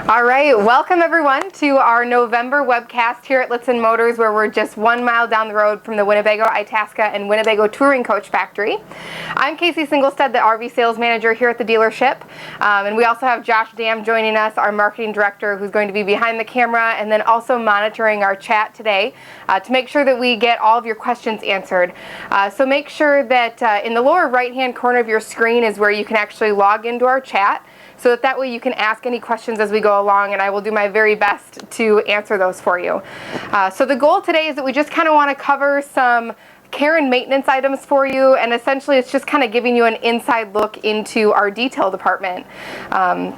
All right, welcome everyone to our November webcast here at Lichtsinn Motors, where we're just 1 mile down the road from the Winnebago, Itasca, and Winnebago Touring Coach Factory. I'm Casey Singlestead, the RV Sales Manager here at the dealership, and we also have Josh Dam joining us, our Marketing Director, who's going to be behind the camera and then also monitoring our chat today to make sure that we get all of your questions answered. So make sure that in the lower right-hand corner of your screen is where you can actually log into our chat, so that way you can ask any questions as we go along, and I will do my very best to answer those for you. So the goal today is that we just kind of want to cover some care and maintenance items for you, and essentially it's just kind of giving you an inside look into our detail department.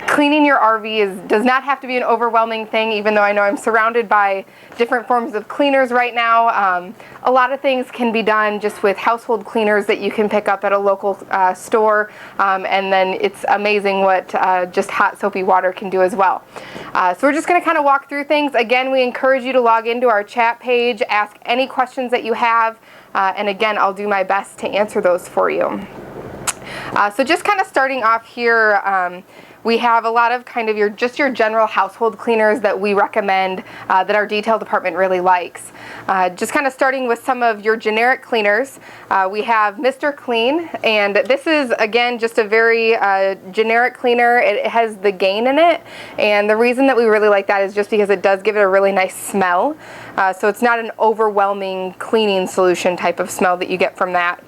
Cleaning your RV does not have to be an overwhelming thing, even though I know I'm surrounded by different forms of cleaners right now. A lot of things can be done just with household cleaners that you can pick up at a local store, and then it's amazing what just hot soapy water can do as well. So we're just going to kind of walk through things. Again, we encourage you to log into our chat page, ask any questions that you have, and again, I'll do my best to answer those for you. So just kind of starting off here, we have a lot of kind of your general household cleaners that we recommend that our detail department really likes. Just kind of starting with some of your generic cleaners, we have Mr. Clean, and this is again just a very generic cleaner. It has the gain in it, and the reason that we really like that is just because it does give it a really nice smell. So it's not an overwhelming cleaning solution type of smell that you get from that.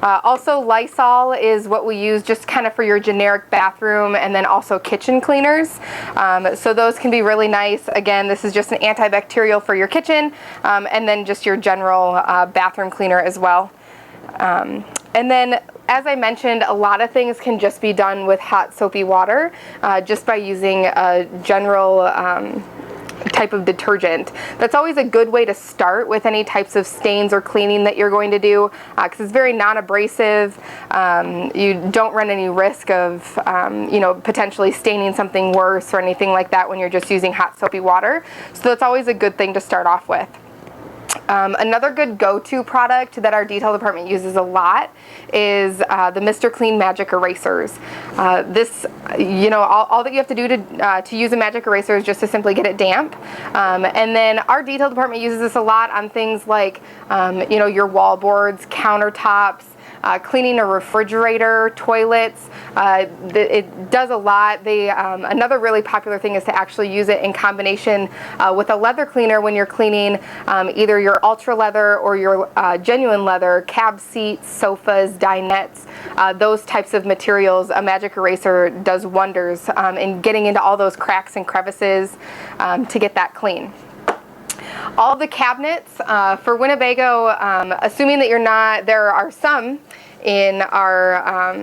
Also, Lysol is what we use just kind of for your generic bathroom and then also kitchen cleaners. So those can be really nice. Again, this is just an antibacterial for your kitchen, and then just your general bathroom cleaner as well. And then, as I mentioned, a lot of things can just be done with hot soapy water, just by using a general type of detergent. That's always a good way to start with any types of stains or cleaning that you're going to do, because it's very non-abrasive. You don't run any risk of potentially staining something worse or anything like that when you're just using hot soapy water. So that's always a good thing to start off with. Another good go-to product that our detail department uses a lot is the Mr. Clean Magic Erasers. This, all that you have to do to use a magic eraser is just to simply get it damp. And then our detail department uses this a lot on things like, your wall boards, countertops, cleaning a refrigerator, toilets. It does a lot. Another really popular thing is to actually use it in combination with a leather cleaner when you're cleaning either your ultra leather or your genuine leather, cab seats, sofas, dinettes, those types of materials. A magic eraser does wonders in getting into all those cracks and crevices to get that clean. All the cabinets for Winnebago, assuming that there are some in our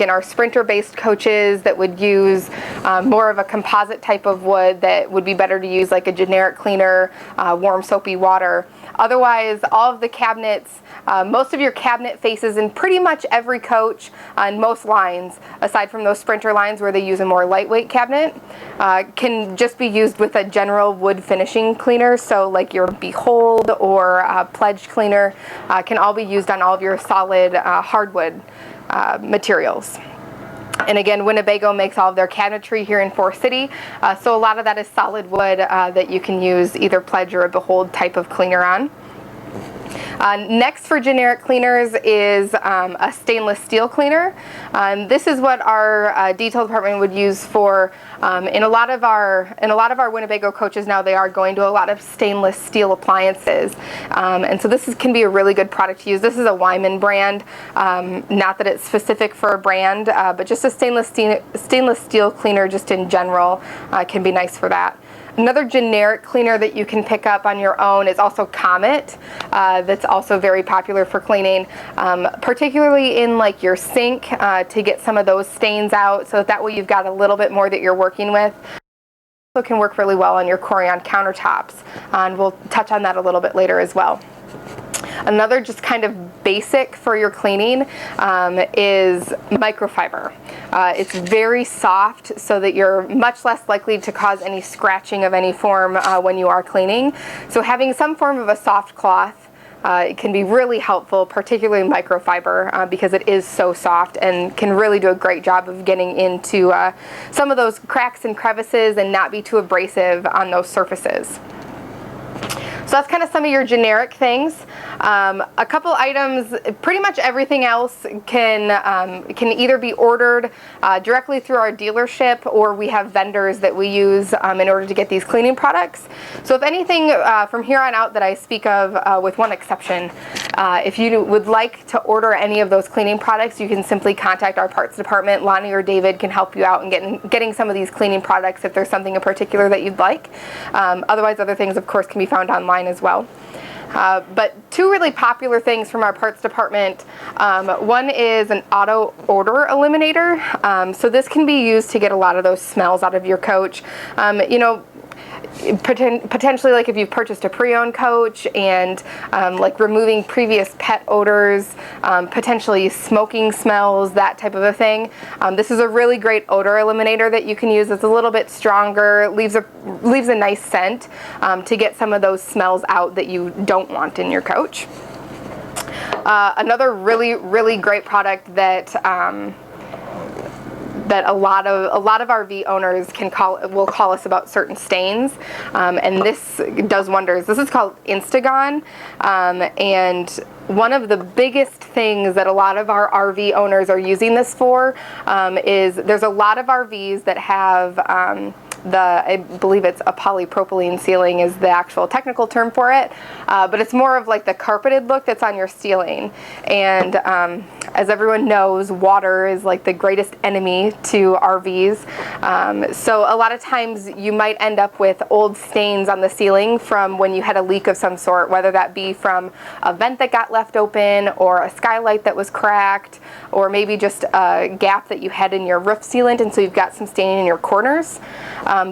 in our Sprinter-based coaches that would use more of a composite type of wood that would be better to use like a generic cleaner, warm soapy water. Otherwise, all of the cabinets, most of your cabinet faces in pretty much every coach on most lines, aside from those Sprinter lines where they use a more lightweight cabinet, can just be used with a general wood finishing cleaner. So like your Behold or Pledge cleaner can all be used on all of your solid hardwood materials. And again, Winnebago makes all of their cabinetry here in Forest City, so a lot of that is solid wood that you can use either Pledge or a Behold type of cleaner on. Next for generic cleaners is a stainless steel cleaner. This is what our detail department would use for in a lot of our Winnebago coaches now. They are going to a lot of stainless steel appliances, and so this can be a really good product to use. This is a Wyman brand, not that it's specific for a brand, but just a stainless steel cleaner just in general can be nice for that. Another generic cleaner that you can pick up on your own is also Comet. That's also very popular for cleaning, particularly in like your sink to get some of those stains out, so that way you've got a little bit more that you're working with. Also can work really well on your Corian countertops, and we'll touch on that a little bit later as well. Another just kind of basic for your cleaning is microfiber. It's very soft so that you're much less likely to cause any scratching of any form when you are cleaning. So having some form of a soft cloth it can be really helpful, particularly microfiber, because it is so soft and can really do a great job of getting into some of those cracks and crevices and not be too abrasive on those surfaces. So that's kind of some of your generic things. A couple items, pretty much everything else can either be ordered directly through our dealership, or we have vendors that we use in order to get these cleaning products. So if anything from here on out that I speak of, with one exception, if you would like to order any of those cleaning products, you can simply contact our parts department. Lonnie or David can help you out in getting some of these cleaning products if there's something in particular that you'd like. Otherwise, other things, of course, can be found online as well. But two really popular things from our parts department. One is an auto odor eliminator. So this can be used to get a lot of those smells out of your coach. You know, potentially, like if you've purchased a pre-owned coach, and like removing previous pet odors, potentially smoking smells, that type of a thing. This is a really great odor eliminator that you can use. It's a little bit stronger, leaves a nice scent to get some of those smells out that you don't want in your coach. Another really great product that that a lot of RV owners will call us about certain stains, and this does wonders. This is called Instagon, and one of the biggest things that a lot of our RV owners are using this for is there's a lot of RVs that have I believe it's a polypropylene ceiling is the actual technical term for it, but it's more of like the carpeted look that's on your ceiling. And as everyone knows, water is like the greatest enemy to RVs. So a lot of times you might end up with old stains on the ceiling from when you had a leak of some sort, whether that be from a vent that got left open, or a skylight that was cracked, or maybe just a gap that you had in your roof sealant, and so you've got some stain in your corners.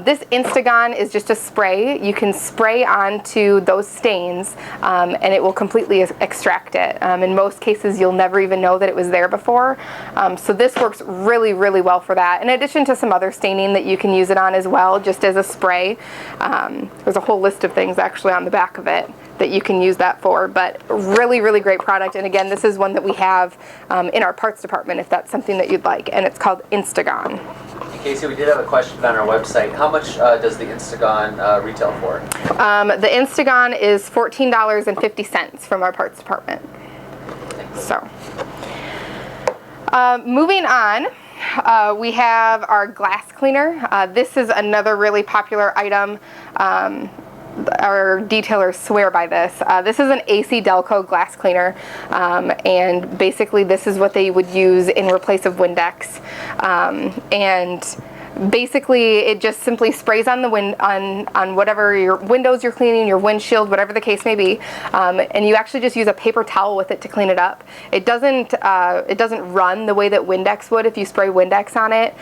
This Instagon is just a spray. You can spray onto those stains and it will completely extract it. In most cases, you'll never even know that it was there before. So this works really well for that. In addition to some other staining that you can use it on as well, just as a spray. There's a whole list of things actually on the back of it that you can use that for, but really great product. And again, this is one that we have in our parts department if that's something that you'd like, and it's called Instagon. Casey, we did have a question on our website. How much does the Instagon retail for? The Instagon is $14.50 from our parts department. So, moving on, we have our glass cleaner. This is another really popular item. Our detailers swear by this. This is an AC Delco glass cleaner, and basically this is what they would use in replace of Windex. And basically it just simply sprays on the on whatever your windows you're cleaning, your windshield, whatever the case may be, and you actually just use a paper towel with it to clean it up. It doesn't run the way that Windex would if you spray Windex on it.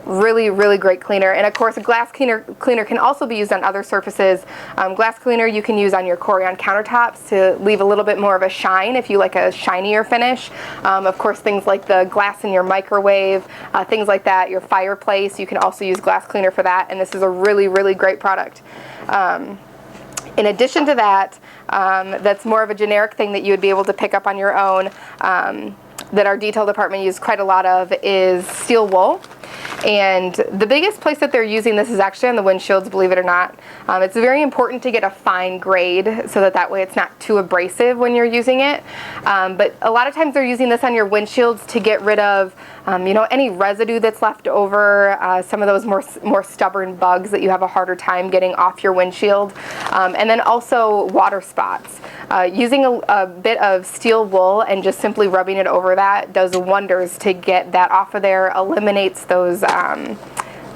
Really great cleaner. And of course, a glass cleaner can also be used on other surfaces. Glass cleaner you can use on your Corian countertops to leave a little bit more of a shine if you like a shinier finish. Of course, things like the glass in your microwave, things like that, your fireplace, you can also use glass cleaner for that, and this is a really great product. In addition to that, that's more of a generic thing that you would be able to pick up on your own, that our detail department uses quite a lot of, is steel wool. And the biggest place that they're using this is actually on the windshields, believe it or not. It's very important to get a fine grade so that way it's not too abrasive when you're using it. But a lot of times they're using this on your windshields to get rid of any residue that's left over, some of those more stubborn bugs that you have a harder time getting off your windshield, and then also water spots. Using a bit of steel wool and just simply rubbing it over that does wonders to get that off of there, eliminates those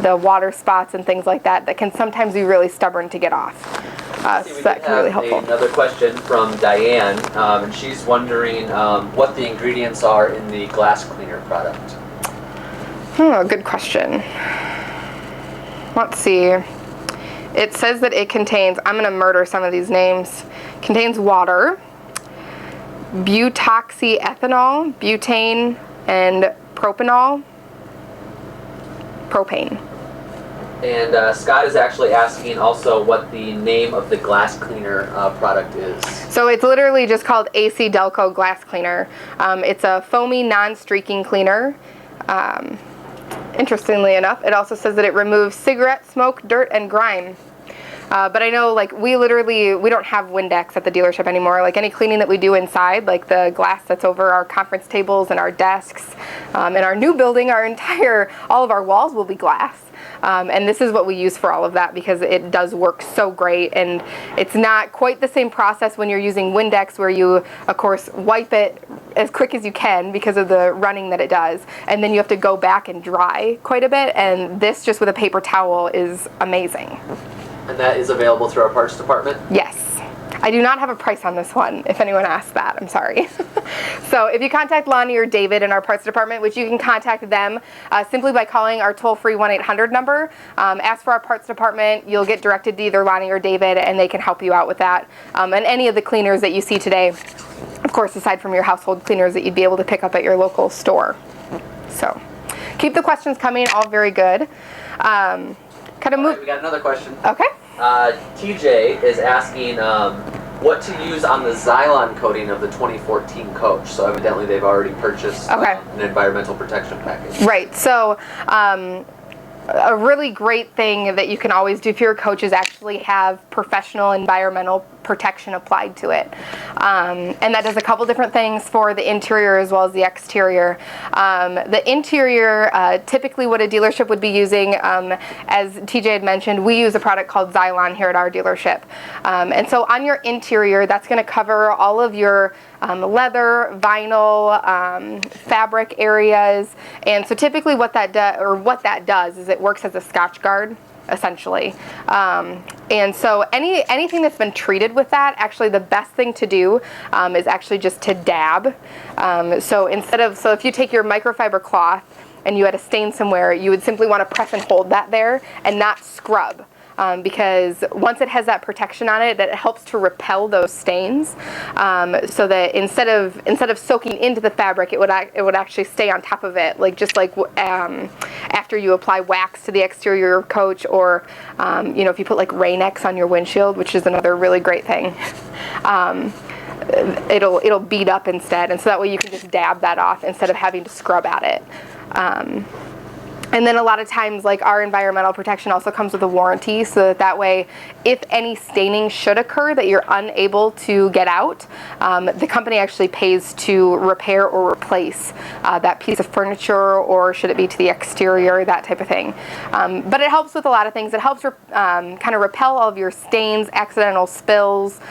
the water spots and things like that can sometimes be really stubborn to get off. So that can be really helpful. Another question from Diane, and she's wondering what the ingredients are in the glass cleaner product. Good question. Let's see. It says that it contains, I'm going to murder some of these names, contains water, butoxyethanol, butane, and propane. And Scott is actually asking also what the name of the glass cleaner product is. So it's literally just called AC Delco Glass Cleaner. It's a foamy, non-streaking cleaner. Interestingly enough, it also says that it removes cigarette smoke, dirt, and grime. But I know, like, we don't have Windex at the dealership anymore. Like, any cleaning that we do inside, like the glass that's over our conference tables and our desks, in our new building, all of our walls will be glass. And this is what we use for all of that because it does work so great, and it's not quite the same process when you're using Windex, where you, of course, wipe it as quick as you can because of the running that it does, and then you have to go back and dry quite a bit, and this just with a paper towel is amazing. And that is available through our parts department? Yes. I do not have a price on this one, if anyone asks that. I'm sorry. So if you contact Lonnie or David in our parts department, which you can contact them simply by calling our toll-free 1-800 number, ask for our parts department. You'll get directed to either Lonnie or David, and they can help you out with that. And any of the cleaners that you see today, of course, aside from your household cleaners that you'd be able to pick up at your local store. So keep the questions coming, all very good. Right, we got another question. Okay. TJ is asking what to use on the Xylon coating of the 2014 coach. So evidently they've already purchased an environmental protection package. Right. So a really great thing that you can always do for your coach is actually have professional environmental protection applied to it. And that does a couple different things for the interior as well as the exterior. The interior, typically what a dealership would be using, as TJ had mentioned, we use a product called Xylon here at our dealership. And so on your interior, that's going to cover all of your leather, vinyl, fabric areas. And so typically what that does is it works as a Scotch guard, essentially. And so anything that's been treated with that, actually the best thing to do is actually just to dab. So if you take your microfiber cloth and you had a stain somewhere, you would simply want to press and hold that there and not scrub. Because once it has that protection on it, that it helps to repel those stains, so that instead of soaking into the fabric, it would actually stay on top of it, just like after you apply wax to the exterior of your coach, or if you put like Rain-X on your windshield, which is another really great thing. It'll bead up instead, and so that way you can just dab that off instead of having to scrub at it. And then a lot of times, like, our environmental protection also comes with a warranty, so that way, if any staining should occur that you're unable to get out, the company actually pays to repair or replace that piece of furniture, or should it be to the exterior, that type of thing. But it helps with a lot of things. It helps kind of repel all of your stains, accidental spills,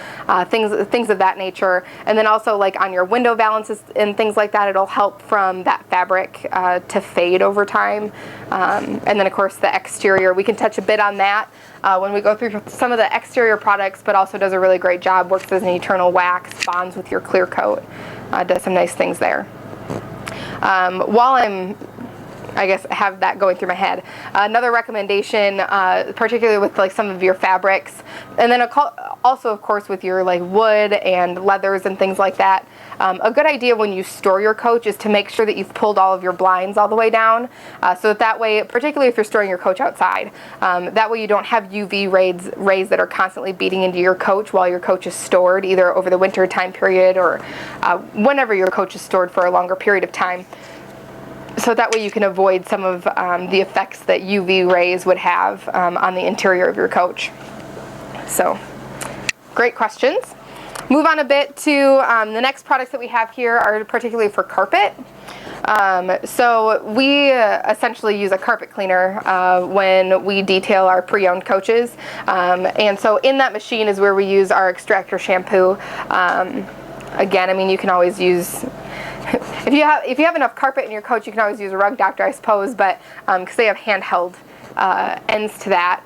things of that nature. And then also, like, on your window valances and things like that, it'll help from that fabric to fade over time. And then, of course, the exterior, we can touch a bit on that when we go through some of the exterior products, but also does a really great job, works as an eternal wax, bonds with your clear coat, does some nice things there. While I guess have that going through my head, another recommendation, particularly with like some of your fabrics, and then also, of course, with your like wood and leathers and things like that. A good idea when you store your coach is to make sure that you've pulled all of your blinds all the way down, so that way, particularly if you're storing your coach outside, that way you don't have UV rays that are constantly beating into your coach while your coach is stored, either over the winter time period or whenever your coach is stored for a longer period of time. So that way you can avoid some of the effects that UV rays would have on the interior of your coach. So, great questions. Move on a bit to the next products that we have here are particularly for carpet. So we essentially use a carpet cleaner when we detail our pre-owned coaches. And so in that machine is where we use our extractor shampoo. Again, I mean, you can always use, if you have enough carpet in your coach, you can always use a rug doctor, I suppose, but because they have handheld ends to that.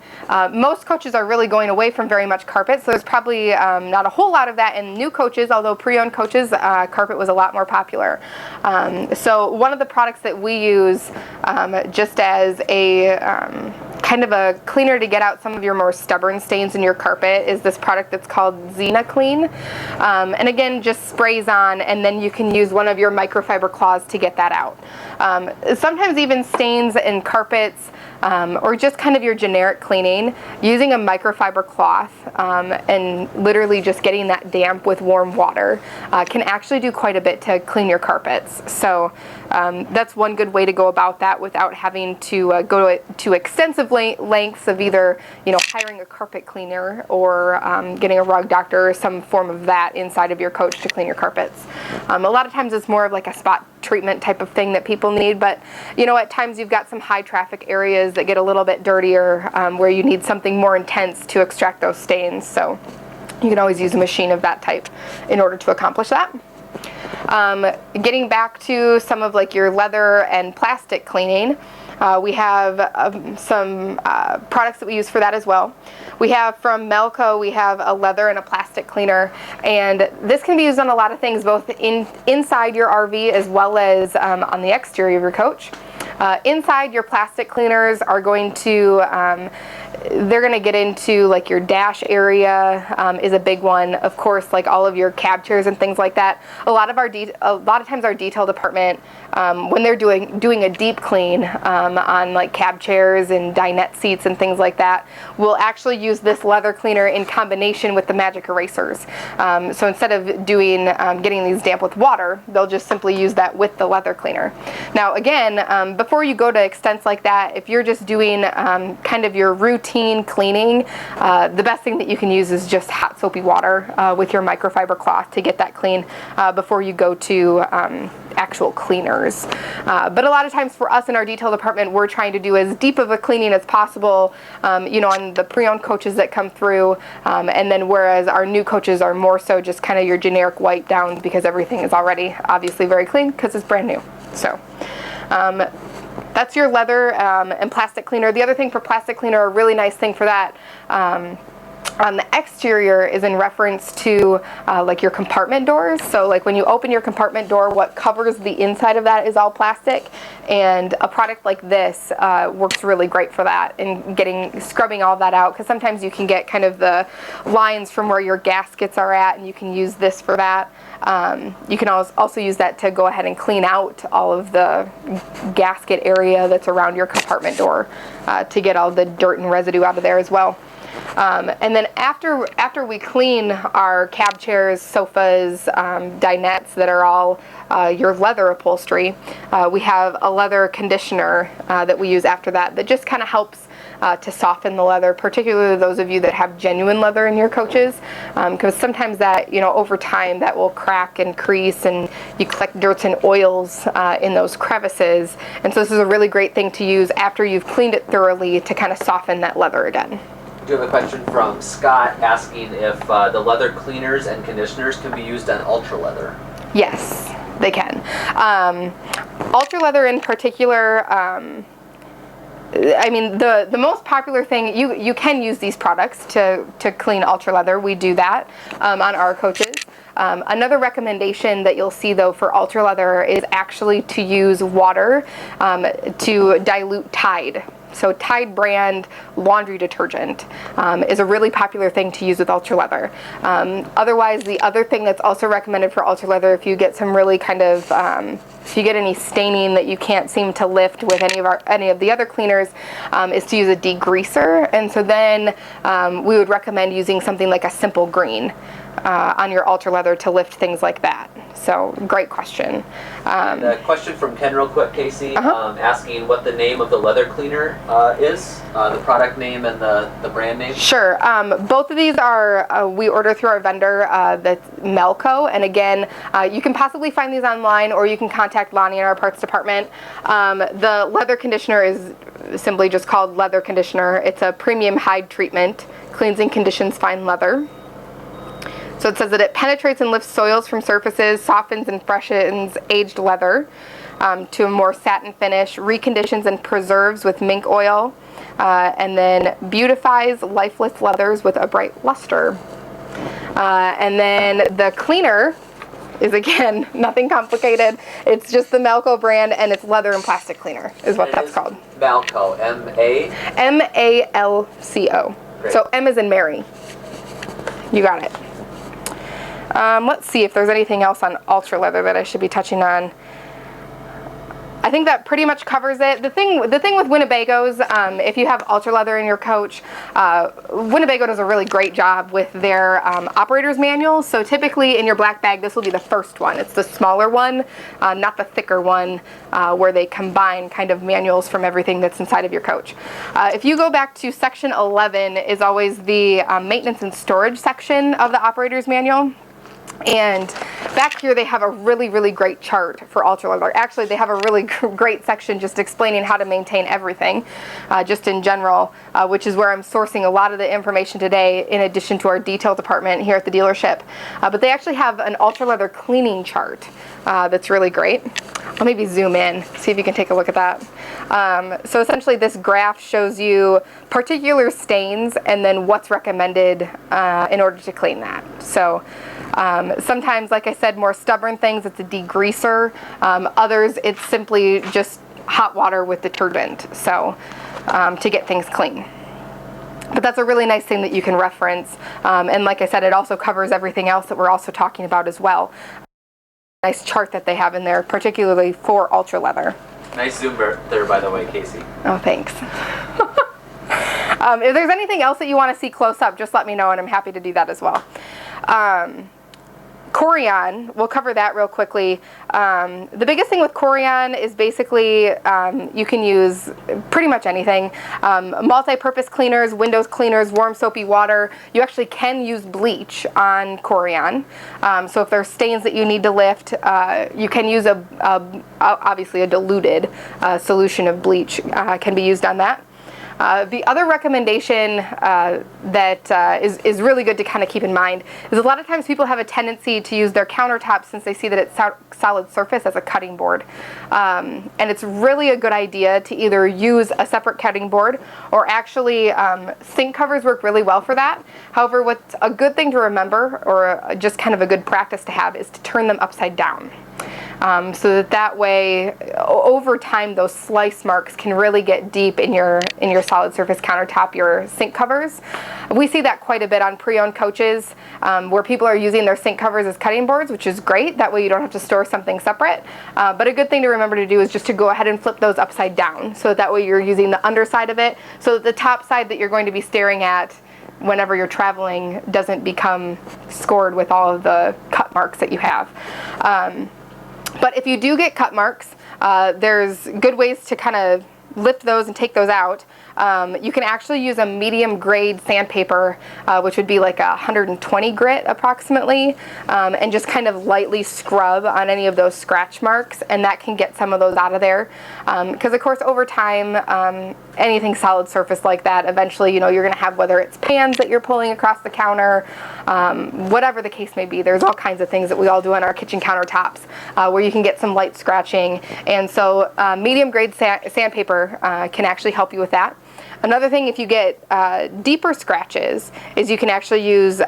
Most coaches are really going away from very much carpet, so there's probably not a whole lot of that in new coaches, although pre-owned coaches, carpet was a lot more popular. So one of the products that we use just as a kind of a cleaner to get out some of your more stubborn stains in your carpet is this product that's called Xena Clean. And again, just sprays on, and then you can use one of your microfiber cloths to get that out. Sometimes even stains in carpets, or just kind of your generic cleaning, using a microfiber cloth and literally just getting that damp with warm water can actually do quite a bit to clean your carpets. So that's one good way to go about that without having to go to extensive lengths of either, you know, hiring a carpet cleaner or getting a rug doctor or some form of that inside of your coach to clean your carpets. A lot of times it's more of like a spot treatment type of thing that people need, but you know, at times you've got some high traffic areas that get a little bit dirtier where you need something more intense to extract those stains. So you can always use a machine of that type in order to accomplish that. Getting back to some of like your leather and plastic cleaning, we have some products that we use for that as well. We have from Melco, we have a leather and a plastic cleaner, and this can be used on a lot of things, both inside your RV as well as on the exterior of your coach. Inside, your plastic cleaners are going to they're going to get into like your dash area is a big one. Of course, like all of your cab chairs and things like that. A lot of times our detail department, when they're doing a deep clean on like cab chairs and dinette seats and things like that, will actually use this leather cleaner in combination with the magic erasers. So instead of getting these damp with water, they'll just simply use that with the leather cleaner. Now again, before you go to extents like that, if you're just doing kind of your routine cleaning, the best thing that you can use is just hot soapy water with your microfiber cloth to get that clean before you go to actual cleaners. But a lot of times for us in our detail department, we're trying to do as deep of a cleaning as possible, you know, on the pre-owned coaches that come through, and then whereas our new coaches are more so just kind of your generic wipe downs because everything is already obviously very clean because it's brand new. So that's your leather and plastic cleaner. The other thing for plastic cleaner, a really nice thing for that on the exterior is in reference to like your compartment doors. So like when you open your compartment door, what covers the inside of that is all plastic, and a product like this works really great for that and scrubbing all that out, because sometimes you can get kind of the lines from where your gaskets are at, and you can use this for that. You can also use that to go ahead and clean out all of the gasket area that's around your compartment door to get all the dirt and residue out of there as well. And then after we clean our cab chairs, sofas, dinettes that are all your leather upholstery, we have a leather conditioner that we use after that just kind of helps to soften the leather, particularly those of you that have genuine leather in your coaches, because sometimes that, you know, over time that will crack and crease and you collect dirts and oils in those crevices, and so this is a really great thing to use after you've cleaned it thoroughly to kind of soften that leather again. We do have a question from Scott asking if the leather cleaners and conditioners can be used on ultra leather. Yes, they can. Ultra leather in particular, I mean, the most popular thing, you can use these products to clean ultra leather. We do that on our coaches. Another recommendation that you'll see though for ultra leather is actually to use water to dilute Tide. So Tide brand laundry detergent is a really popular thing to use with ultra leather. Otherwise, the other thing that's also recommended for ultra leather, if you get some really kind of, if you get any staining that you can't seem to lift with any of the other cleaners, is to use a degreaser. And so then we would recommend using something like a simple green on your ultra leather to lift things like that. So great question. And a question from Ken real quick, Casey, asking what the name of the leather cleaner is, the product name and the brand name. Sure. Both of these are, we order through our vendor, that's Melco, and again, you can possibly find these online or you can contact Lonnie in our parts department. The leather conditioner is simply just called leather conditioner. It's a premium hide treatment, cleans and conditions fine leather. So it says that it penetrates and lifts soils from surfaces, softens and freshens aged leather to a more satin finish, reconditions and preserves with mink oil, and then beautifies lifeless leathers with a bright luster. And then the cleaner is, again, nothing complicated. It's just the Malco brand, and it's leather and plastic cleaner is what that's called. Malco, M-A? M-A-L-C-O. Great. So M as in Mary. You got it. Let's see if there's anything else on ultra leather that I should be touching on. I think that pretty much covers it. The thing with Winnebagos, if you have ultra leather in your coach, Winnebago does a really great job with their operator's manual. So typically in your black bag, this will be the first one. It's the smaller one, not the thicker one, where they combine kind of manuals from everything that's inside of your coach. If you go back to section 11 is always the maintenance and storage section of the operator's manual. And back here they have a really, really great chart for ultra leather. Actually, they have a really great section just explaining how to maintain everything, just in general, which is where I'm sourcing a lot of the information today, in addition to our detail department here at the dealership. But they actually have an ultra leather cleaning chart that's really great. I'll maybe zoom in, see if you can take a look at that. So essentially this graph shows you particular stains and then what's recommended in order to clean that. So sometimes, like I said, more stubborn things, it's a degreaser. Others, it's simply just hot water with detergent, so to get things clean. But that's a really nice thing that you can reference. And like I said, it also covers everything else that we're also talking about as well. Nice chart that they have in there, particularly for ultra leather. Nice zoom there, by the way, Casey. Oh, thanks. If there's anything else that you want to see close up, just let me know, and I'm happy to do that as well. Corian, we'll cover that real quickly. The biggest thing with Corian is basically you can use pretty much anything. Multi-purpose cleaners, windows cleaners, warm soapy water. You actually can use bleach on Corian. So if there's stains that you need to lift, you can use obviously a diluted solution of bleach can be used on that. The other recommendation that is really good to kind of keep in mind is a lot of times people have a tendency to use their countertops, since they see that it's solid surface, as a cutting board. And it's really a good idea to either use a separate cutting board, or actually sink covers work really well for that. However, what's a good thing to remember, or just kind of a good practice to have, is to turn them upside down. So that way, over time, those slice marks can really get deep in your solid surface countertop, your sink covers. We see that quite a bit on pre-owned coaches, where people are using their sink covers as cutting boards, which is great. That way you don't have to store something separate. But a good thing to remember to do is just to go ahead and flip those upside down, so that way you're using the underside of it, so that the top side that you're going to be staring at whenever you're traveling doesn't become scored with all of the cut marks that you have. But if you do get cut marks, there's good ways to kind of lift those and take those out. You can actually use a medium grade sandpaper, which would be like 120 grit approximately, and just kind of lightly scrub on any of those scratch marks, and that can get some of those out of there. Because of course over time, anything solid surface like that, eventually, you know, you're going to have, whether it's pans that you're pulling across the counter, whatever the case may be. There's all kinds of things that we all do on our kitchen countertops where you can get some light scratching, and so medium grade sandpaper can actually help you with that. Another thing, if you get deeper scratches, is you can actually use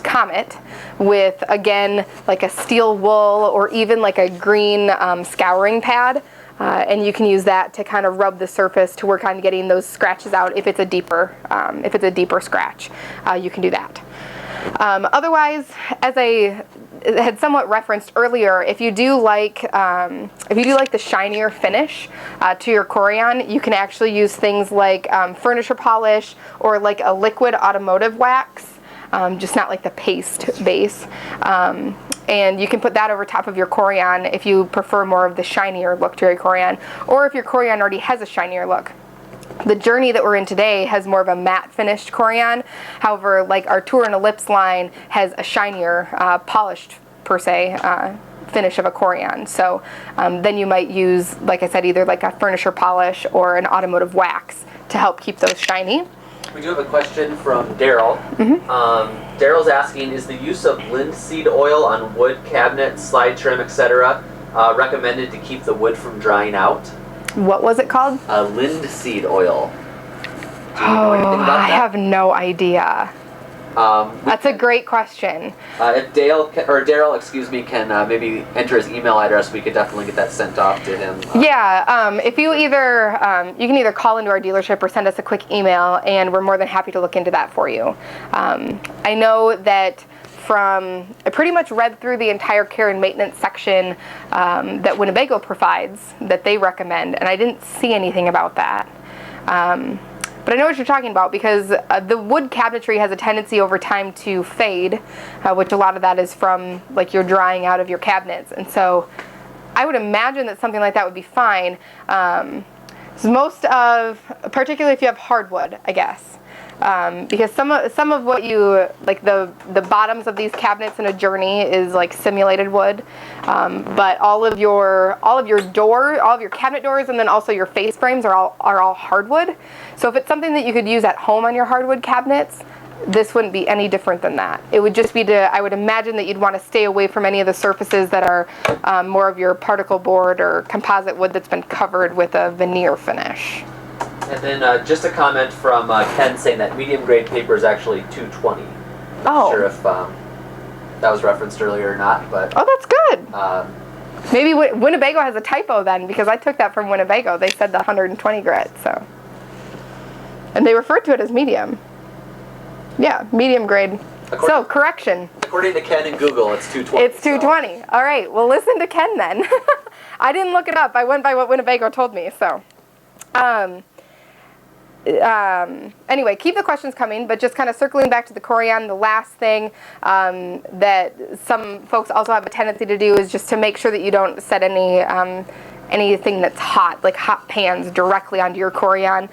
Comet with, again, like a steel wool, or even like a green scouring pad, and you can use that to kind of rub the surface to work on getting those scratches out. If it's a deeper scratch, you can do that. Otherwise, as I had somewhat referenced earlier, if you do like the shinier finish to your Corian, you can actually use things like furniture polish, or like a liquid automotive wax, just not like the paste base. And you can put that over top of your Corian if you prefer more of the shinier look to your Corian, or if your Corian already has a shinier look. The Journey that we're in today has more of a matte finished Corian. However, like our Tour and Ellipse line has a shinier, polished per se, finish of a Corian. So then you might use, like I said, either like a furniture polish or an automotive wax to help keep those shiny. We do have a question from Daryl. Daryl's asking, is the use of linseed oil on wood cabinets, slide trim, etc. Recommended to keep the wood from drying out? What was it called? Linseed oil. Do you know anything about that? I have no idea. That's a great question. If Daryl, can maybe enter his email address, we could definitely get that sent off to him. If you you can either call into our dealership or send us a quick email, and we're more than happy to look into that for you. I know that I pretty much read through the entire care and maintenance section that Winnebago provides, that they recommend, and I didn't see anything about that. But I know what you're talking about, because the wood cabinetry has a tendency over time to fade, which a lot of that is from like your drying out of your cabinets. And so I would imagine that something like that would be fine. Particularly if you have hardwood, I guess. Because some of what you, like the bottoms of these cabinets in a Journey is like simulated wood, but all of your cabinet doors, and then also your face frames are all hardwood. So if it's something that you could use at home on your hardwood cabinets, this wouldn't be any different than that. It would just be I would imagine that you'd want to stay away from any of the surfaces that are more of your particle board or composite wood that's been covered with a veneer finish. And then just a comment from Ken saying that medium grade paper is actually $220. Not sure if that was referenced earlier or not, but that's good. Maybe Winnebago has a typo then, because I took that from Winnebago. They said the 120 grit, so, and they referred to it as medium. Yeah, medium grade. Correction. According to Ken and Google, it's $220. It's $220. All right. Well, listen to Ken then. I didn't look it up. I went by what Winnebago told me. So. Anyway, keep the questions coming, but just kind of circling back to the Corian, the last thing that some folks also have a tendency to do is just to make sure that you don't set anything that's hot, like hot pans, directly onto your Corian.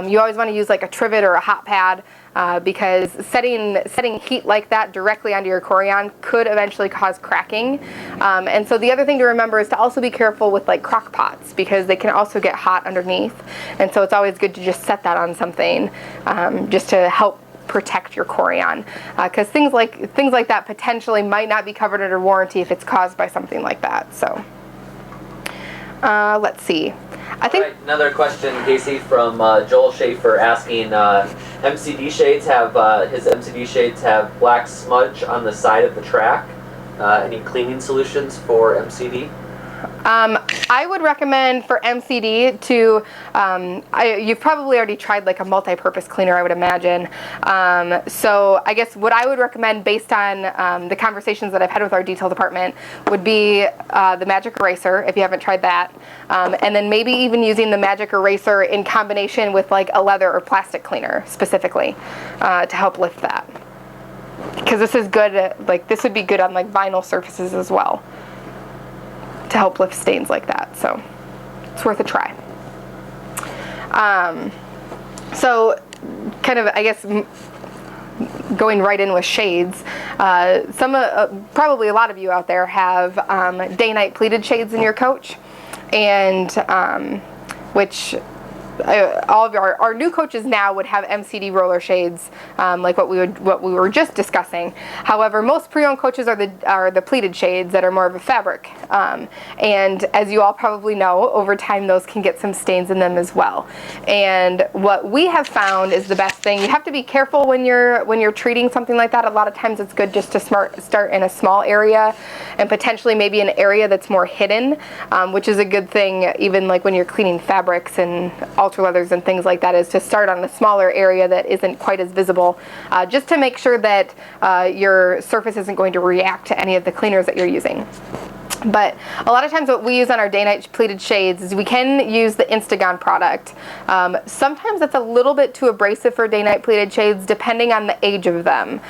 You always want to use like a trivet or a hot pad, because setting heat like that directly onto your Corian could eventually cause cracking. And so the other thing to remember is to also be careful with like crock pots, because they can also get hot underneath. And so it's always good to just set that on something, just to help protect your Corian, because things like that potentially might not be covered under warranty if it's caused by something like that. So let's see. I think another question, Casey, from Joel Schaefer asking, MCD shades have black smudge on the side of the track. Any cleaning solutions for MCD? I would recommend for MCD to, you've probably already tried like a multi-purpose cleaner, I would imagine. So I guess what I would recommend based on the conversations that I've had with our detail department would be the Magic Eraser, if you haven't tried that. And then maybe even using the Magic Eraser in combination with like a leather or plastic cleaner specifically to help lift that. Because this is good, this would be good on like vinyl surfaces as well, to help lift stains like that. So it's worth a try. So kind of, I guess, going right in with shades, probably a lot of you out there have day-night pleated shades in your coach, and which all of our new coaches now would have MCD roller shades, like what we were just discussing. However, most pre-owned coaches are the pleated shades that are more of a fabric, and as you all probably know, over time those can get some stains in them as well. And what we have found is the best thing. You have to be careful when you're treating something like that. A lot of times it's good just to start in a small area, and potentially maybe an area that's more hidden, which is a good thing even like when you're cleaning fabrics and ultra leathers and things like that, is to start on a smaller area that isn't quite as visible, just to make sure that your surface isn't going to react to any of the cleaners that you're using. But a lot of times what we use on our day-night pleated shades is we can use the Instagon product. Sometimes it's a little bit too abrasive for day-night pleated shades depending on the age of them,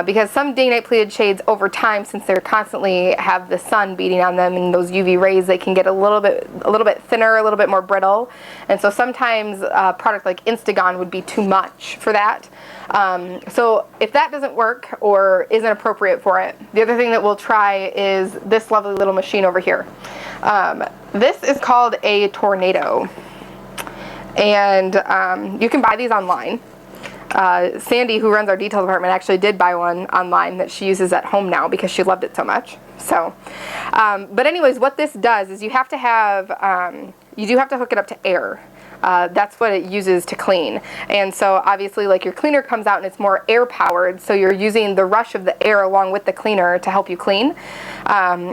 because some day-night pleated shades over time, since they're constantly have the sun beating on them and those UV rays, they can get a little bit thinner, a little bit more brittle, and so sometimes a product like Instagon would be too much for that. So if that doesn't work or isn't appropriate for it, the other thing that we'll try is this lovely little machine over here. This is called a Tornado, and you can buy these online. Sandy, who runs our detail department, actually did buy one online that she uses at home now because she loved it so much. So, but anyways, what this does is you do have to hook it up to air. that's what it uses to clean. And so obviously like your cleaner comes out and it's more air powered, so you're using the rush of the air along with the cleaner to help you clean.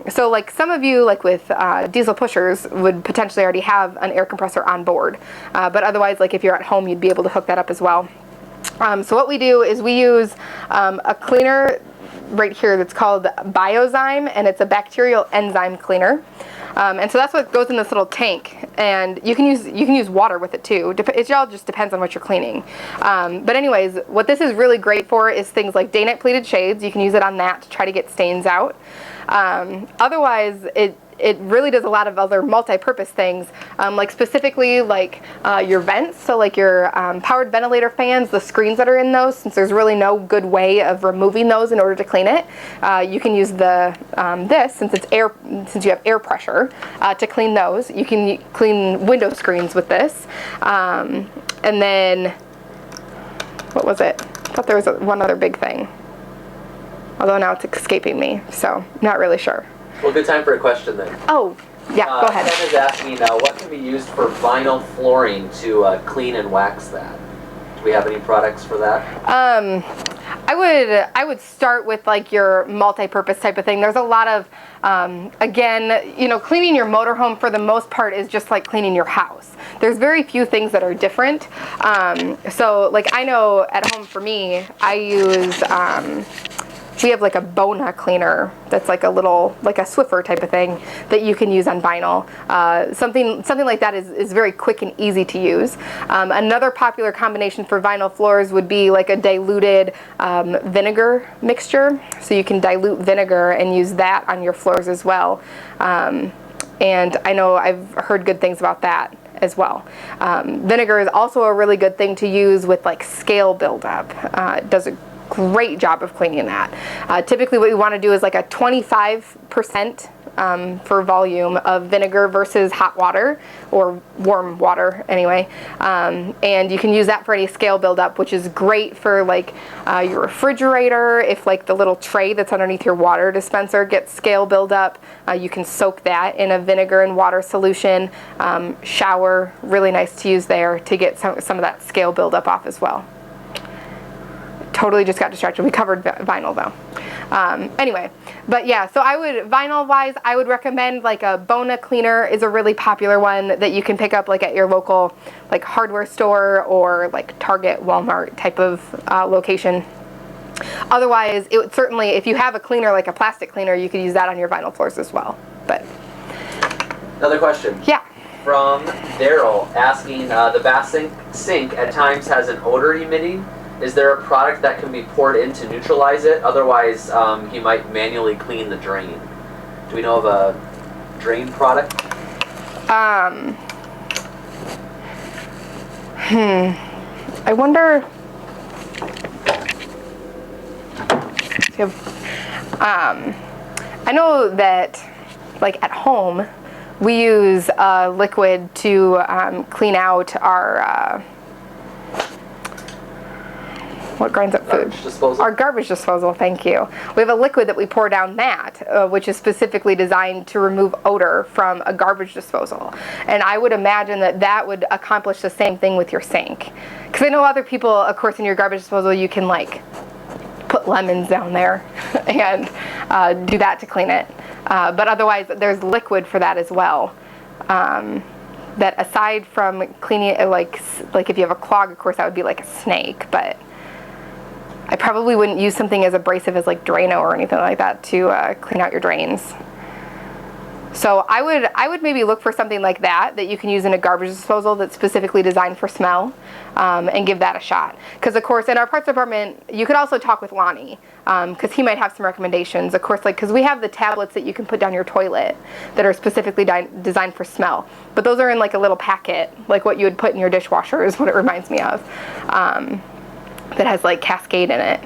So like some of you, like with diesel pushers, would potentially already have an air compressor on board, but otherwise, like if you're at home, you'd be able to hook that up as well. So what we do is we use a cleaner right here that's called Biozyme, and it's a bacterial enzyme cleaner. And so that's what goes in this little tank, and you can use water with it too. It all just depends on what you're cleaning. But anyways, what this is really great for is things like day-night pleated shades. You can use it on that to try to get stains out. Otherwise, it really does a lot of other multi-purpose things, like specifically like your vents, so like your powered ventilator fans, the screens that are in those, since there's really no good way of removing those in order to clean it, you can use the this, since you have air pressure, to clean those. You can clean window screens with this, and then what was it? I thought there was one other big thing, although now it's escaping me, so not really sure. Well, good time for a question then. Oh, yeah, go ahead. Ken is asking what can be used for vinyl flooring to clean and wax that? Do we have any products for that? I would start with like your multi-purpose type of thing. There's a lot of, again, you know, cleaning your motorhome for the most part is just like cleaning your house. There's very few things that are different. So like I know at home for me, I use, we have like a Bona cleaner that's like a little, like a Swiffer type of thing that you can use on vinyl. Something like that is very quick and easy to use. Another popular combination for vinyl floors would be like a diluted vinegar mixture. So you can dilute vinegar and use that on your floors as well. And I know I've heard good things about that as well. Vinegar is also a really good thing to use with like scale buildup. It does a great job of cleaning that. Typically what we want to do is like a 25% for volume of vinegar versus hot water, or warm water anyway. And you can use that for any scale buildup, which is great for like your refrigerator. If like the little tray that's underneath your water dispenser gets scale buildup, you can soak that in a vinegar and water solution. Shower, really nice to use there to get some of that scale buildup off as well. Totally just got distracted. We covered vinyl though. Anyway, but yeah, so vinyl wise, I would recommend like a Bona cleaner is a really popular one that you can pick up like at your local like hardware store or like Target, Walmart type of location. Otherwise, it would certainly, if you have a cleaner like a plastic cleaner, you could use that on your vinyl floors as well. But another question. Yeah. From Daryl asking, the bath sink at times has an odor emitting. Is there a product that can be poured in to neutralize it? Otherwise, he might manually clean the drain. Do we know of a drain product? I wonder. I know that, like at home, we use a liquid to clean out our. What grinds up food? Garbage disposal. Our garbage disposal, thank you. We have a liquid that we pour down that, which is specifically designed to remove odor from a garbage disposal. And I would imagine that that would accomplish the same thing with your sink. Because I know other people, of course, in your garbage disposal, you can like put lemons down there and do that to clean it. But otherwise, there's liquid for that as well. That aside from cleaning it, like if you have a clog, of course, that would be like a snake, but I probably wouldn't use something as abrasive as like Drano or anything like that to clean out your drains. So I would maybe look for something like that you can use in a garbage disposal that's specifically designed for smell, and give that a shot. Because of course in our parts department, you could also talk with Lonnie, because he might have some recommendations. Of course, like because we have the tablets that you can put down your toilet that are specifically designed for smell. But those are in like a little packet, like what you would put in your dishwasher is what it reminds me of. That has like Cascade in it.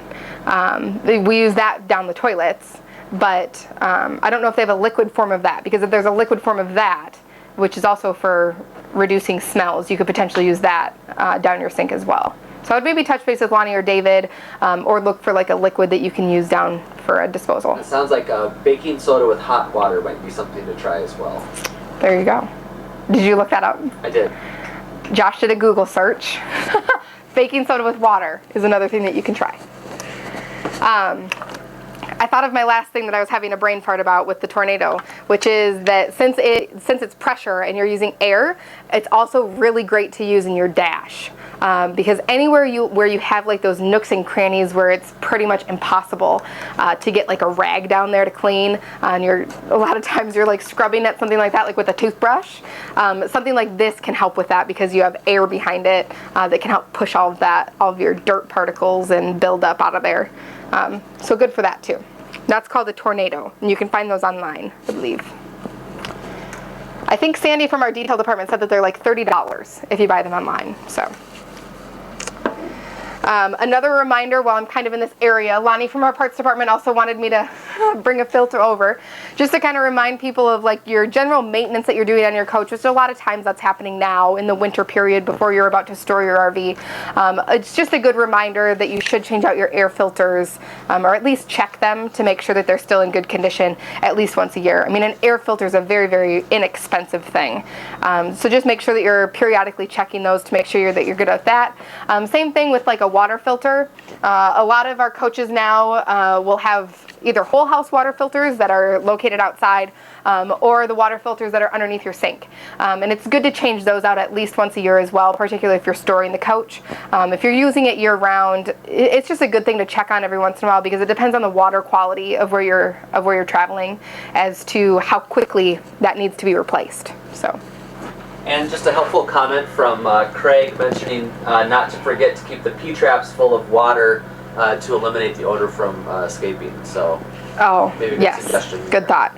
We use that down the toilets, but I don't know if they have a liquid form of that, because if there's a liquid form of that, which is also for reducing smells, you could potentially use that down your sink as well. So I would maybe touch base with Lonnie or David, or look for like a liquid that you can use down for a disposal. It sounds like baking soda with hot water might be something to try as well. There you go. Did you look that up? I did. Josh did a Google search. Baking soda with water is another thing that you can try. I thought of my last thing that I was having a brain fart about with the tornado, which is that since it's pressure and you're using air, it's also really great to use in your dash. Because anywhere where you have like those nooks and crannies where it's pretty much impossible to get like a rag down there to clean, and a lot of times you're like scrubbing at something like that, like with a toothbrush. Something like this can help with that because you have air behind it that can help push all of your dirt particles and build up out of there. So good for that too. That's called a tornado, and you can find those online, I believe. I think Sandy from our detail department said that they're like $30 if you buy them online. So. Another reminder while I'm kind of in this area, Lonnie from our parts department also wanted me to bring a filter over just to kind of remind people of like your general maintenance that you're doing on your coach, which a lot of times that's happening now in the winter period before you're about to store your RV. It's just a good reminder that you should change out your air filters or at least check them to make sure that they're still in good condition at least once a year. I mean, an air filter is a very, very inexpensive thing. So just make sure that you're periodically checking those to make sure that you're good at that. Same thing with like a water filter. A lot of our coaches now will have either whole house water filters that are located outside or the water filters that are underneath your sink. And it's good to change those out at least once a year as well, particularly if you're storing the coach. If you're using it year round, it's just a good thing to check on every once in a while because it depends on the water quality of where you're traveling as to how quickly that needs to be replaced. So. And just a helpful comment from Craig mentioning not to forget to keep the P-traps full of water to eliminate the odor from escaping. So maybe good suggestion. Good thought.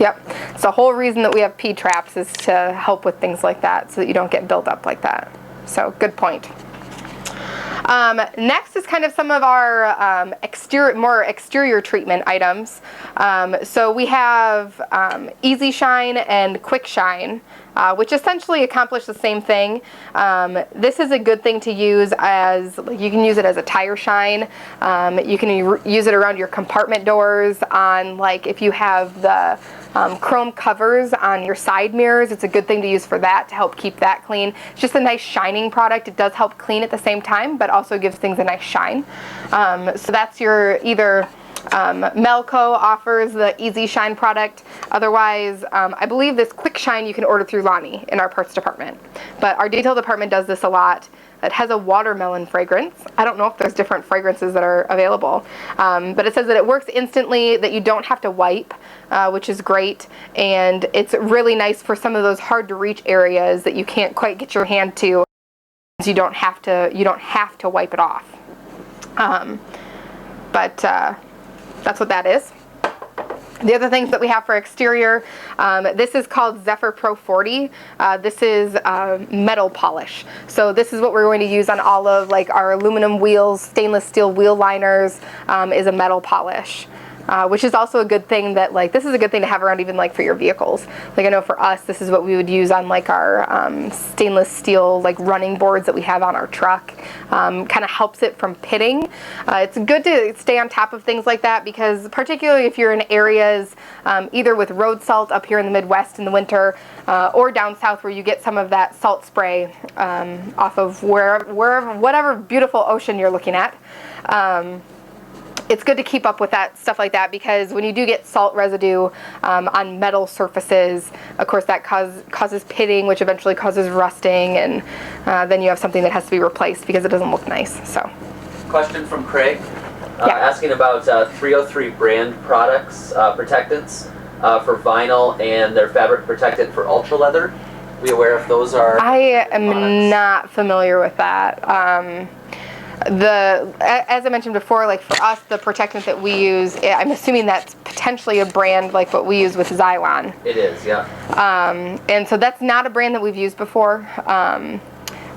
Yep. It's the whole reason that we have P-traps is to help with things like that so that you don't get built up like that. So good point. Next is kind of some of our more exterior treatment items. So we have Easy Shine and Quick Shine, which essentially accomplish the same thing. This is a good thing to use as, you can use it as a tire shine. You can use it around your compartment doors on, like, if you have the chrome covers on your side mirrors. It's a good thing to use for that to help keep that clean. It's just a nice shining product. It does help clean at the same time, but also gives things a nice shine. So that's your either Melco offers the Easy Shine product. Otherwise, I believe this Quick Shine you can order through Lonnie in our parts department. But our detail department does this a lot. It has a watermelon fragrance. I don't know if there's different fragrances that are available. But it says that it works instantly, that you don't have to wipe, which is great. And it's really nice for some of those hard to reach areas that you can't quite get your hand to. You don't have to wipe it off. But that's what that is. The other things that we have for exterior, this is called Zephyr Pro 40. This is metal polish. So this is what we're going to use on all of like our aluminum wheels, stainless steel wheel liners, is a metal polish. Which is also a good thing that, like, this is a good thing to have around even like for your vehicles. Like I know for us, this is what we would use on like our stainless steel like running boards that we have on our truck. Kind of helps it from pitting. It's good to stay on top of things like that because particularly if you're in areas either with road salt up here in the Midwest in the winter or down south where you get some of that salt spray off of whatever beautiful ocean you're looking at. It's good to keep up with that stuff like that because when you do get salt residue on metal surfaces, of course that causes pitting, which eventually causes rusting, and then you have something that has to be replaced because it doesn't look nice. So, question from Craig, asking about 303 brand products, protectants for vinyl and their fabric protectant for ultra leather. Are we aware if those are? I am products? Not familiar with that. As I mentioned before, like for us, the protectant that we use, I'm assuming that's potentially a brand like what we use with Xylon. It is, yeah. And so that's not a brand that we've used before.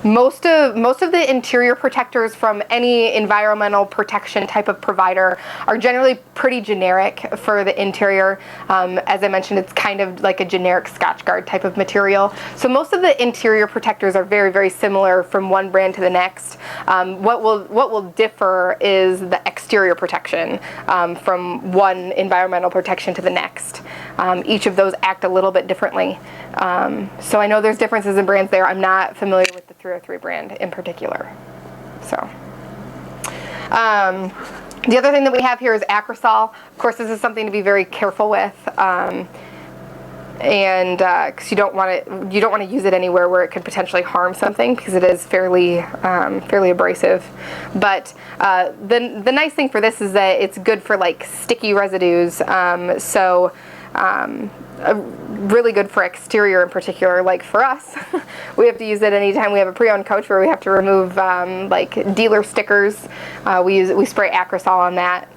Most of the interior protectors from any environmental protection type of provider are generally pretty generic for the interior. As I mentioned, it's kind of like a generic Scotchgard type of material. So most of the interior protectors are very, very similar from one brand to the next. What will differ is the exterior protection from one environmental protection to the next. Each of those act a little bit differently. So I know there's differences in brands there. I'm not familiar with the 303 brand in particular. So. The other thing that we have here is Acrosol. Of course, this is something to be very careful with, and because you don't want to use it anywhere where it could potentially harm something, because it is fairly abrasive. But the nice thing for this is that it's good for like sticky residues. Really good for exterior in particular. Like for us, we have to use it anytime we have a pre-owned coach where we have to remove like dealer stickers. We spray Acrosol on that.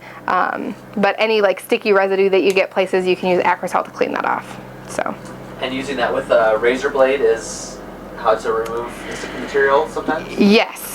But any like sticky residue that you get places, you can use Acrosol to clean that off. So. And using that with a razor blade is how to remove the sticky material sometimes? Yes.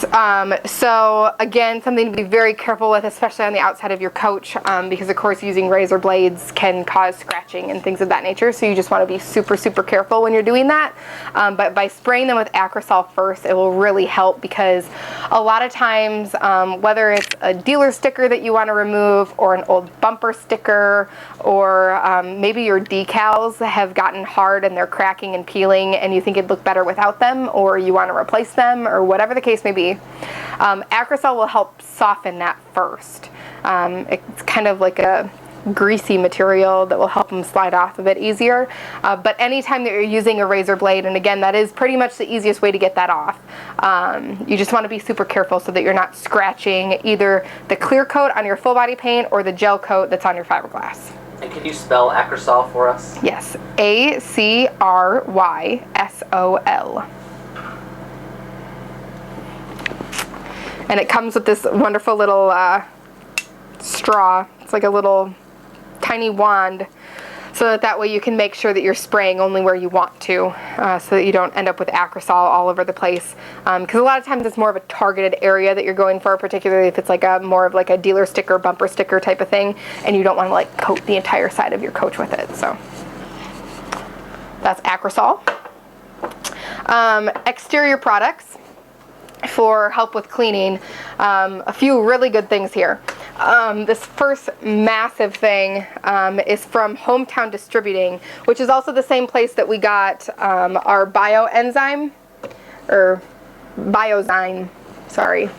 So again, something to be very careful with, especially on the outside of your coach, because of course using razor blades can cause scratching and things of that nature. So you just want to be super, super careful when you're doing that. But by spraying them with Acrosol first, it will really help, because a lot of times, whether it's a dealer sticker that you want to remove, or an old bumper sticker, or maybe your decals have gotten hard and they're cracking and peeling and you think it'd look better without them, or you want to replace them, or whatever the case may be, Acrosol will help soften that first. It's kind of like a greasy material that will help them slide off a bit easier. But anytime that you're using a razor blade, and again, that is pretty much the easiest way to get that off, you just want to be super careful so that you're not scratching either the clear coat on your full body paint or the gel coat that's on your fiberglass. And can you spell Acrosol for us? Yes, Acrysol. And it comes with this wonderful little straw. It's like a little tiny wand, so that way you can make sure that you're spraying only where you want to, so that you don't end up with Acrosol all over the place. Because a lot of times it's more of a targeted area that you're going for, particularly if it's like more of like a dealer sticker, bumper sticker type of thing, and you don't want to like coat the entire side of your coach with it. So that's Acrosol. Exterior products for help with cleaning. A few really good things here. This first massive thing is from Hometown Distributing, which is also the same place that we got our bioenzyme, or biozyme, sorry.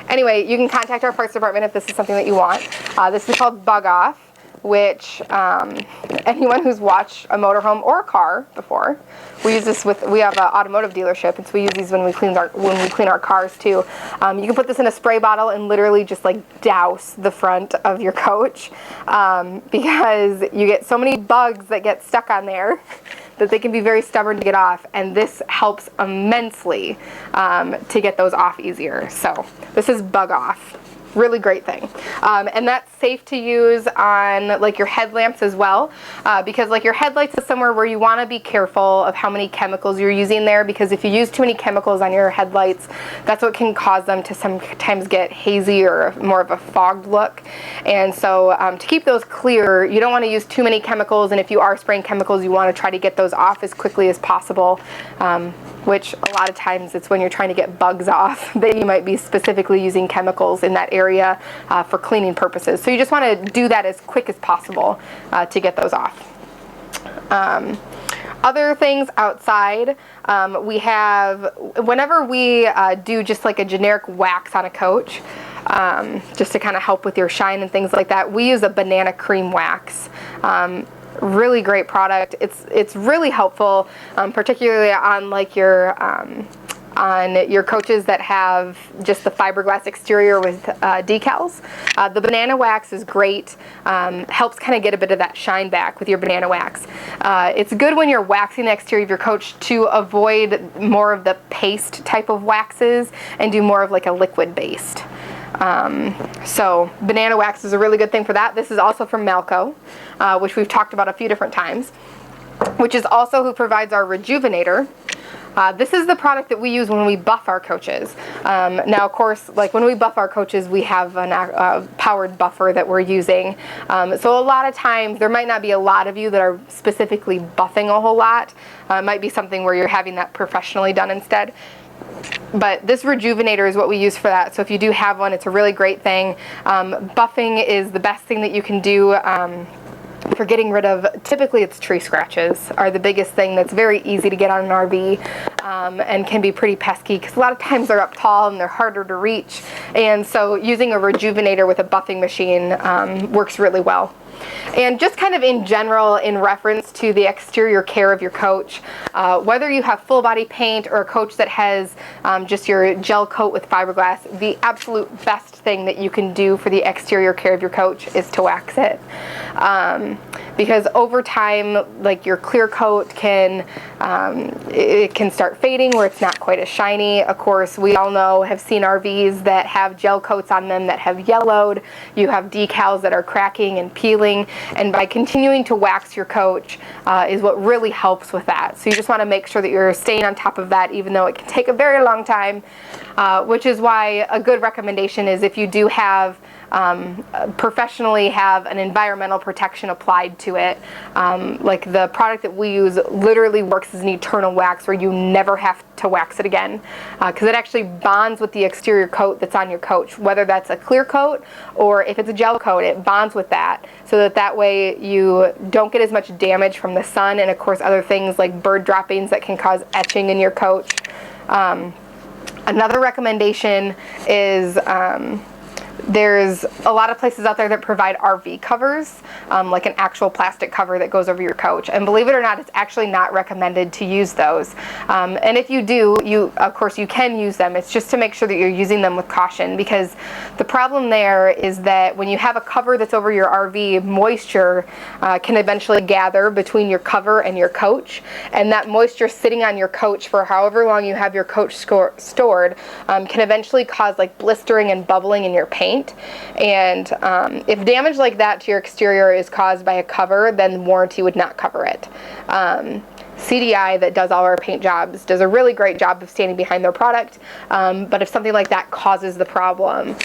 Anyway, you can contact our parts department if this is something that you want. This is called Bug Off, which anyone who's watched a motorhome or a car before, we use this with, we have an automotive dealership, and so we use these when we clean our cars too. You can put this in a spray bottle and literally just like douse the front of your coach, because you get so many bugs that get stuck on there that they can be very stubborn to get off, and this helps immensely to get those off easier. So this is Bug Off. Really great thing. And that's safe to use on like your headlamps as well, because like your headlights is somewhere where you want to be careful of how many chemicals you're using there, because if you use too many chemicals on your headlights, that's what can cause them to sometimes get hazy or more of a fogged look. And so to keep those clear, you don't want to use too many chemicals, and if you are spraying chemicals, you want to try to get those off as quickly as possible. Which a lot of times it's when you're trying to get bugs off that you might be specifically using chemicals in that area for cleaning purposes. So you just want to do that as quick as possible to get those off. Other things outside, we have, whenever we do just like a generic wax on a coach, just to kind of help with your shine and things like that, we use a banana cream wax. Really great product. It's really helpful, particularly on like your coaches that have just the fiberglass exterior with decals. The banana wax is great. Helps kind of get a bit of that shine back with your banana wax. It's good when you're waxing the exterior of your coach to avoid more of the paste type of waxes and do more of like a liquid based. So banana wax is a really good thing for that. This is also from Malco, which we've talked about a few different times, which is also who provides our rejuvenator. This is the product that we use when we buff our coaches. Now, of course, like when we buff our coaches, we have a powered buffer that we're using. So a lot of times, there might not be a lot of you that are specifically buffing a whole lot. It might be something where you're having that professionally done instead. But this rejuvenator is what we use for that. So if you do have one, it's a really great thing. Buffing is the best thing that you can do for getting rid of, typically it's tree scratches are the biggest thing that's very easy to get on an RV, and can be pretty pesky because a lot of times they're up tall and they're harder to reach, and so using a rejuvenator with a buffing machine works really well. And just kind of in general, in reference to the exterior care of your coach, whether you have full body paint or a coach that has just your gel coat with fiberglass, the absolute best thing that you can do for the exterior care of your coach is to wax it. Because over time, like your clear coat it can start fading where it's not quite as shiny. Of course, we all know, have seen RVs that have gel coats on them that have yellowed. You have decals that are cracking and peeling, and by continuing to wax your coach is what really helps with that. So you just want to make sure that you're staying on top of that, even though it can take a very long time, which is why a good recommendation is, if you do have professionally have an environmental protection applied to it, like the product that we use literally works as an eternal wax where you never have to wax it again, because it actually bonds with the exterior coat that's on your coach, whether that's a clear coat or if it's a gel coat. It bonds with that, so that way you don't get as much damage from the sun, and of course other things like bird droppings that can cause etching in your coach. Another recommendation is there's a lot of places out there that provide RV covers, like an actual plastic cover that goes over your coach. And believe it or not, it's actually not recommended to use those. And if you do, of course you can use them. It's just to make sure that you're using them with caution, because the problem there is that when you have a cover that's over your RV, moisture can eventually gather between your cover and your coach. And that moisture sitting on your coach for however long you have your coach stored can eventually cause like blistering and bubbling in your paint. And if damage like that to your exterior is caused by a cover, then warranty would not cover it. CDI, that does all our paint jobs, does a really great job of standing behind their product, but if something like that causes the problem,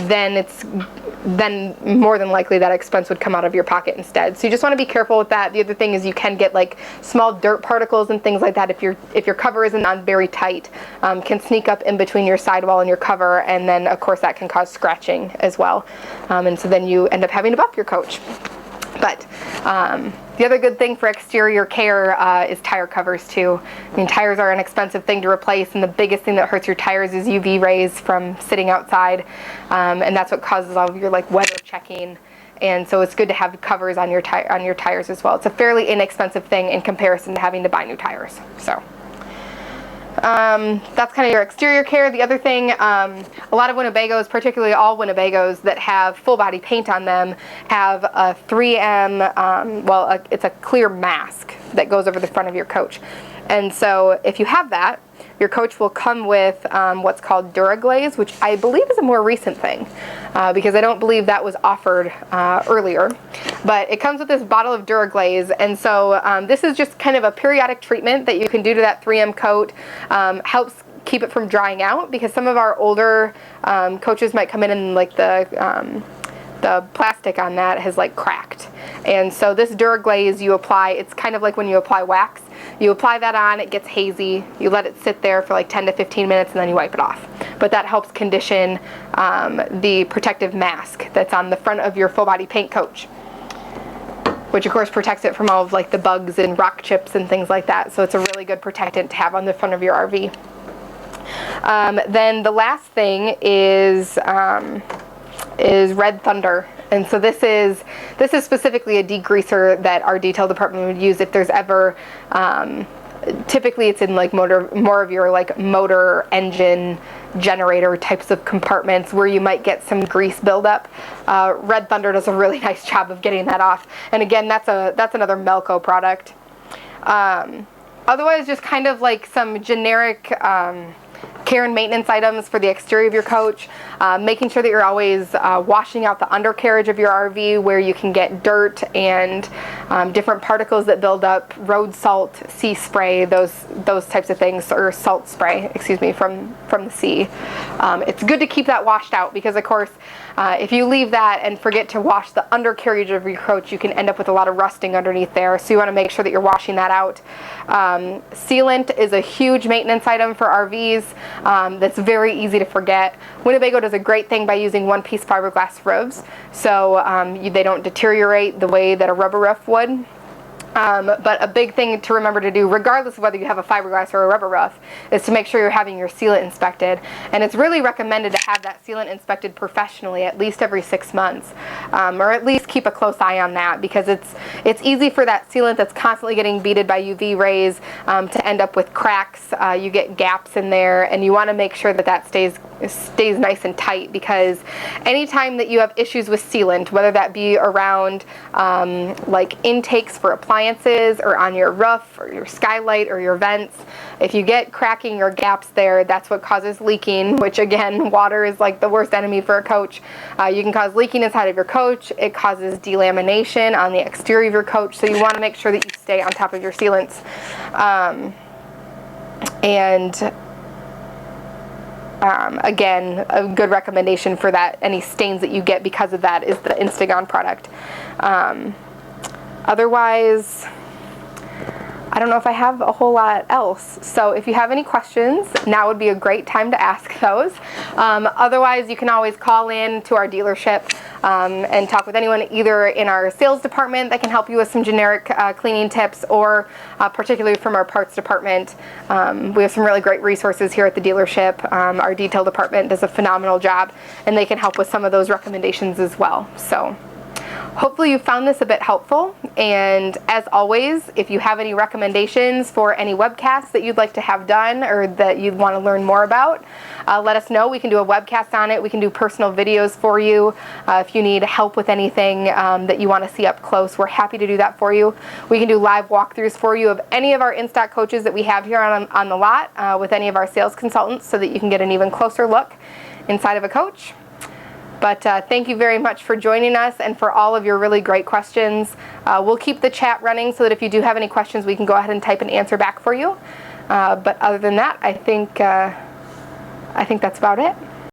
then more than likely that expense would come out of your pocket instead. So you just want to be careful with that. The other thing is you can get like small dirt particles and things like that if your cover isn't on very tight, can sneak up in between your sidewall and your cover, and then of course that can cause scratching as well, and so then you end up having to buff your coach. But the other good thing for exterior care is tire covers too. I mean, tires are an expensive thing to replace, and the biggest thing that hurts your tires is UV rays from sitting outside, and that's what causes all of your like weather checking. And so it's good to have covers on your tires as well. It's a fairly inexpensive thing in comparison to having to buy new tires. So that's kind of your exterior care. The other thing, a lot of Winnebagos, particularly all Winnebagos that have full body paint on them, have a 3M, it's a clear mask that goes over the front of your coach. And so if you have that, your coach will come with what's called Duraglaze, which I believe is a more recent thing, because I don't believe that was offered earlier. But it comes with this bottle of Duraglaze, and so this is just kind of a periodic treatment that you can do to that 3M coat. Helps keep it from drying out, because some of our older coaches might come in and like the plastic on that has like cracked. And so this Duraglaze you apply, it's kind of like when you apply wax. You apply that on, it gets hazy, you let it sit there for like 10 to 15 minutes, and then you wipe it off. But that helps condition the protective mask that's on the front of your full body paint coach, which of course protects it from all of like the bugs and rock chips and things like that. So it's a really good protectant to have on the front of your RV. Then the last thing is Red Thunder. And so this is specifically a degreaser that our detail department would use if there's ever, typically it's in like more of your like motor, engine, generator types of compartments where you might get some grease buildup. Red Thunder does a really nice job of getting that off. And again, that's another Melco product. Otherwise, just kind of like some generic care and maintenance items for the exterior of your coach, making sure that you're always washing out the undercarriage of your RV where you can get dirt and different particles that build up, road salt, sea spray, those types of things, or salt spray, excuse me, from the sea. It's good to keep that washed out, because of course if you leave that and forget to wash the undercarriage of your coach, you can end up with a lot of rusting underneath there. So you want to make sure that you're washing that out. Sealant is a huge maintenance item for RVs. that's very easy to forget. Winnebago does a great thing by using one-piece fiberglass roofs, so they don't deteriorate the way that a rubber roof would. But a big thing to remember to do, regardless of whether you have a fiberglass or a rubber roof, is to make sure you're having your sealant inspected. And it's really recommended to have that sealant inspected professionally at least every 6 months, or at least keep a close eye on that, because it's easy for that sealant that's constantly getting beaded by UV rays to end up with cracks. You get gaps in there, and you want to make sure that that stays nice and tight, because anytime that you have issues with sealant, whether that be around like intakes for appliances or on your roof or your skylight or your vents, if you get cracking or gaps there, that's what causes leaking, which again, water is like the worst enemy for a coach. You can cause leaking inside of your coach. It causes delamination on the exterior of your coach, so you want to make sure that you stay on top of your sealants. Again, a good recommendation for that, any stains that you get because of that, is the Instagon product. Otherwise, I don't know if I have a whole lot else. So if you have any questions, now would be a great time to ask those. Otherwise, you can always call in to our dealership and talk with anyone either in our sales department that can help you with some generic cleaning tips, or particularly from our parts department. We have some really great resources here at the dealership. Our detail department does a phenomenal job, and they can help with some of those recommendations as well. So hopefully you found this a bit helpful, and as always, if you have any recommendations for any webcasts that you'd like to have done or that you'd want to learn more about, let us know. We can do a webcast on it. We can do personal videos for you. If you need help with anything that you want to see up close, we're happy to do that for you. We can do live walkthroughs for you of any of our in-stock coaches that we have here on the lot with any of our sales consultants, so that you can get an even closer look inside of a coach. But thank you very much for joining us and for all of your really great questions. We'll keep the chat running so that if you do have any questions, we can go ahead and type an answer back for you. But other than that, I think that's about it.